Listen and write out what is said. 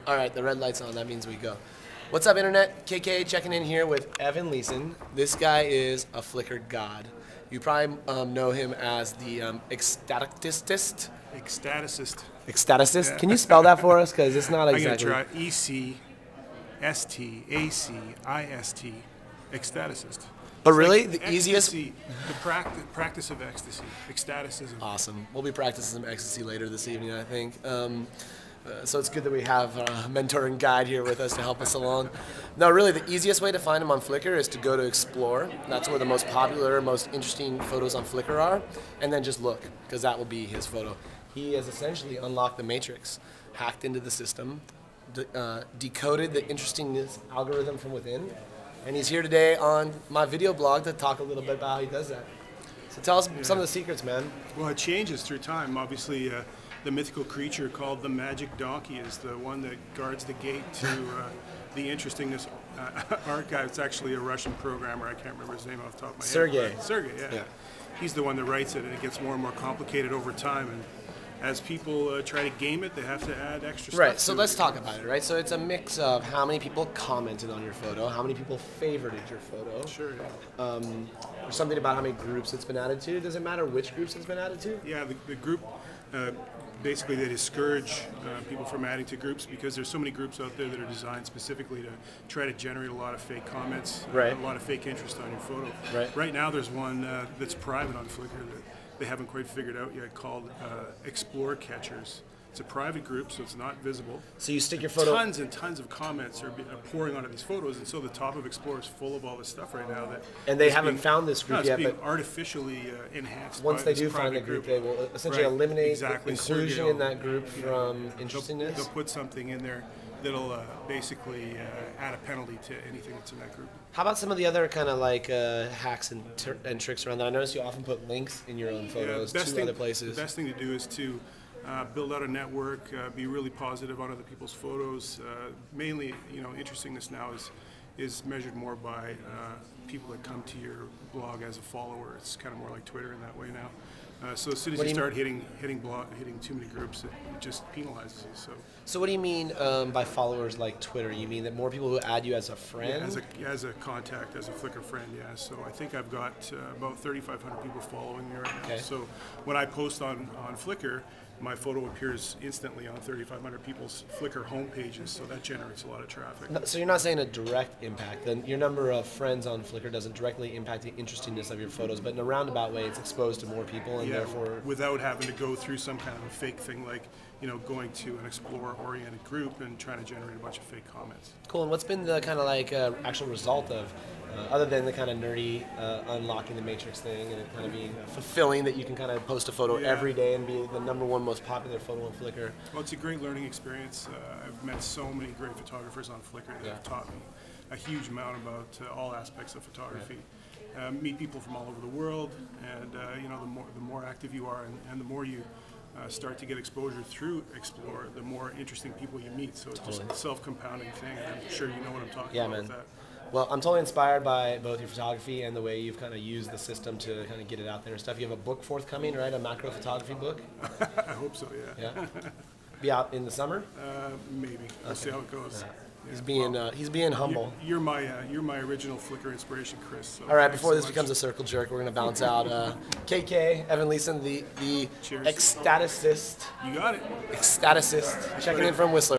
All right, the red light's on. That means we go. What's up, Internet? KK checking in here with Evan Lesson. This guy is a Flickr god. You probably know him as the ecstatist. Ecstaticist. Ecstaticist? Yeah. Can you spell that for us? Because it's not exactly. I'm going to try E-C-S-T-A-C-I-S-T. Ecstaticist. But really, like the ecstasy, easiest. The practice of ecstasy. Ecstaticism. Awesome. We'll be practicing some ecstasy later this evening, I think. So it's good that we have a mentor and guide here with us to help us along. No, really, the easiest way to find him on Flickr is to go to Explore. That's where the most popular, most interesting photos on Flickr are. And then just look, because that will be his photo. He has essentially unlocked the matrix, hacked into the system, decoded the interestingness algorithm from within. And he's here today on my video blog to talk a little bit about how he does that. So tell us some of the secrets, man. Well, it changes through time. Obviously, the mythical creature called the magic donkey is the one that guards the gate to the Interestingness archive. It's actually a Russian programmer. I can't remember his name off the top of my head. Sergey, yeah. He's the one that writes it, and it gets more and more complicated over time. And as people try to game it, they have to add extra stuff. Right, so let's talk about it, right? So it's a mix of how many people commented on your photo, how many people favorited your photo. Sure, yeah. There's something about how many groups it's been added to. Does it matter which groups it's been added to? Yeah, the group, basically they discourage people from adding to groups because there's so many groups out there that are designed specifically to try to generate a lot of fake comments, a lot of fake interest on your photo. Right now there's one that's private on Flickr that they haven't quite figured out yet called Explore Catchers. It's a private group, so it's not visible. So you stick your photo. Tons and tons of comments are pouring onto these photos, and so the top of Explore is full of all this stuff right now. And they haven't found this group yet, but artificially enhanced. Once they do find the group, they will essentially eliminate inclusion in that group from interestingness. They'll put something in there that'll basically add a penalty to anything that's in that group. How about some of the other kind of like hacks and tricks around that? I notice you often put links in your own photos to other places. The best thing to do is to build out a network, be really positive on other people's photos. Mainly, interestingness now is measured more by people that come to your blog as a follower. It's kind of more like Twitter in that way now. So as soon as you start hitting too many groups, it just penalizes you. So what do you mean by followers like Twitter? You mean that more people who add you as a friend? Yeah, as a contact, as a Flickr friend, yeah. So I think I've got about 3,500 people following me right now. So when I post on Flickr, my photo appears instantly on 3,500 people's Flickr homepages, so that generates a lot of traffic. So you're not saying a direct impact. Then your number of friends on Flickr doesn't directly impact the interestingness of your photos, but in a roundabout way, it's exposed to more people, and therefore without having to go through some kind of a fake thing like going to an Explore-oriented group and trying to generate a bunch of fake comments. Cool. And what's been the kind of like actual result of, other than the kind of nerdy unlocking the matrix thing and it kind of being fulfilling that you can kind of post a photo every day and be the #1 most popular photo on Flickr? Well, it's a great learning experience. I've met so many great photographers on Flickr that have taught me a huge amount about all aspects of photography. Meet people from all over the world, and the more active you are, and the more you start to get exposure through Explore, the more interesting people you meet. So it's just a self-compounding thing. I'm sure you know what I'm talking about with that. Well, I'm totally inspired by both your photography and the way you've kind of used the system to kind of get it out there and stuff. You have a book forthcoming, right? A macro photography book? I hope so, yeah. Be out in the summer? Maybe. We'll see how it goes. He's being humble. You're my original Flickr inspiration, Chris. So all right, before this becomes a circle jerk, we're going to bounce out. KK, Evan Lesson, the ecstaticist. You got it. Ecstaticist, checking in from Whistler.